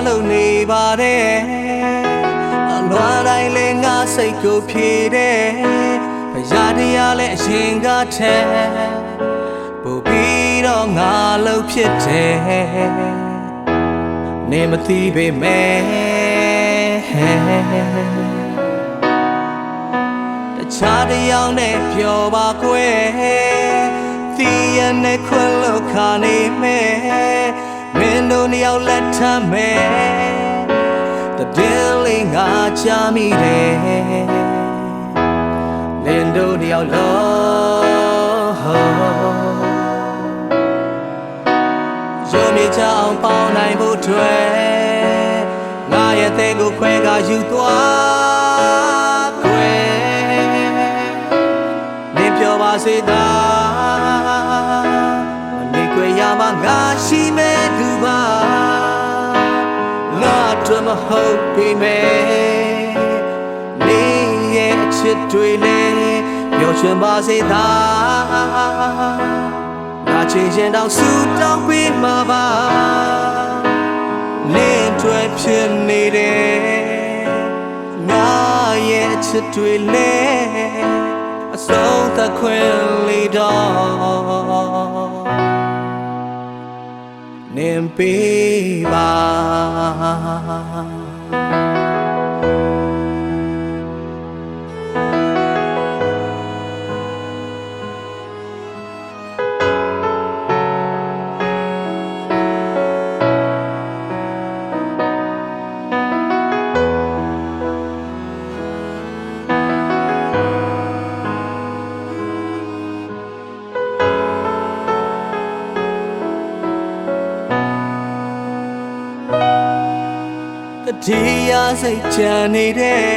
လို့နေပါတယ်အလွန်တိုင်းလည်းငါစိတ်ကိုဖြေတယ်ဘုရားတရားလည်းအရင်ကထက်ပို့ပြီးတော့ငါလို့ဖြစ်တယ်နေမသိပေမဲ့တခြားတစ်ယောက်နဲ့ပြောပါကွယ်တီးရနဲ့ခွက်လို့ခါနေမယ်မင်းတို့နှစ်ယောက်လက်ထမ်းမယ်တည်လေးငါချမိတယ်လင်းတို့နှစ်ယောက်လုံးရုံးမြေချအောင်ပေါင်းနိုင်ဖို့တွေ့ငါရဲ့တဲ့ကိုခွဲကယူသွားခွဲနေပြောပါစေသာမနေခွေရမှာငါရှိမဲ့သူပါငါတို့မဟုတ်ပေမဲ့နေရဲ့အချစ်တွေလည်းပျော်ရွှင်ပါစေသာငါချင်ရင်တော့ဆူတောင်းပေးမှာပါလင်းထွယ်ဖြစ်နေတယ်ငါရဲ့အချစ်တွေလည်းအဆုံးသတ်ခွင့်လေးတော့နင်ပေးပါဒီရစိတ်ချမ်းနေတယ်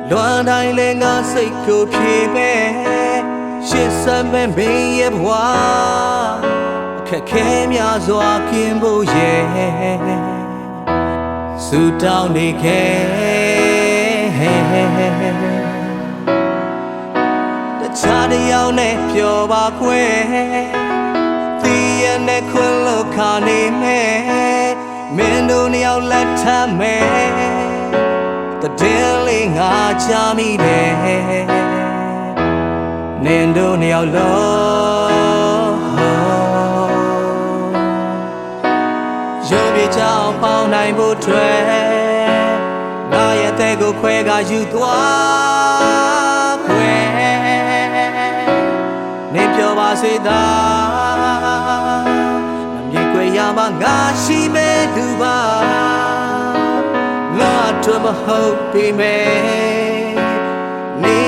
လွန်တိုင်းလည်းငါစိတ်ကိုဖြေပဲရှစ်စမ်းမဲ့မင်းရဲ့ဘဝအခက်ခဲများစွာကင်းဖို့ရဲ့ဆူတောင်းနေခဲ့တခြားတစ်ယောက်နဲ့ပြောပါခွဲတီးရနဲ့ခွန်းလို့ခါနေမယ်မင်းတို့နှစ်ယောက်လက်ထမ်းမယ်တည်လေးငါချမိတယ်နင်တို့နှစ်ယောက်လုံးရုံးပြေချအောင်ပေါင်းနိုင်ဖို့တွေ့ငါရဲ့တဲ့ကိုခွဲကယူသွားခွဲနင်ပြောပါစေသာရမှာငါရှိမဲ့သူပါငါတို့မဟုတ်ပေမဲ့နေ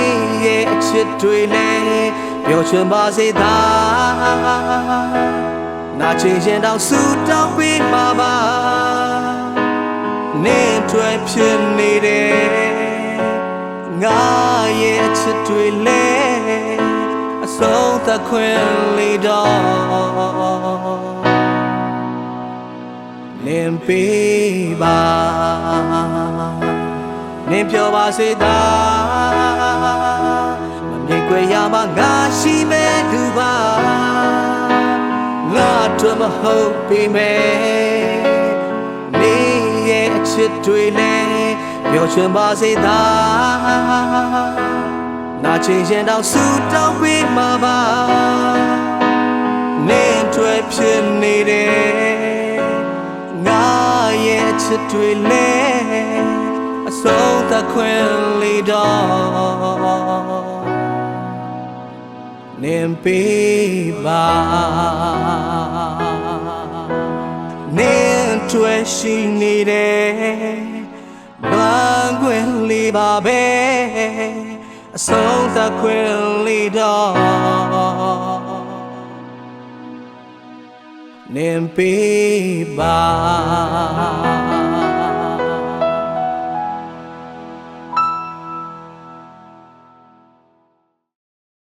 ရဲ့အချစ်တွေလည်းပျော်ရွှင်ပါစေသာနာချင်ရင်တော့ဆူတောင်းပေးမှာပါနေတွေ့ဖြစ်နေတယ်ငါရဲ့အချစ်တွေလည်းအဆုံးသတ်ခွင့်လေးတော့နင်ပေးပါနင်ပြောပါစေသာမမြင်ခွေရမှာငါရှိမဲ့သူပါငါတို့မဟုတ်ပေမဲ့နေရဲ့အချစ်တွေလည်းပျော်ရွှင်ပါစေသာနာချင်ရင်တော့ဆူတောင်းပေးမှာပါနင်တွေ့ဖြစ်နေတယ်ငါရဲ့ချစ်တွေလည်းအဆုံးသတ်ခွင့်လေးတော့နင်ပေးပါနင်တွေ့ရှိနေတယ်လွန်ခွင့်လေးပါပဲအဆုံးသတ်ခွင့်လေးတော့နင်ပေးပါ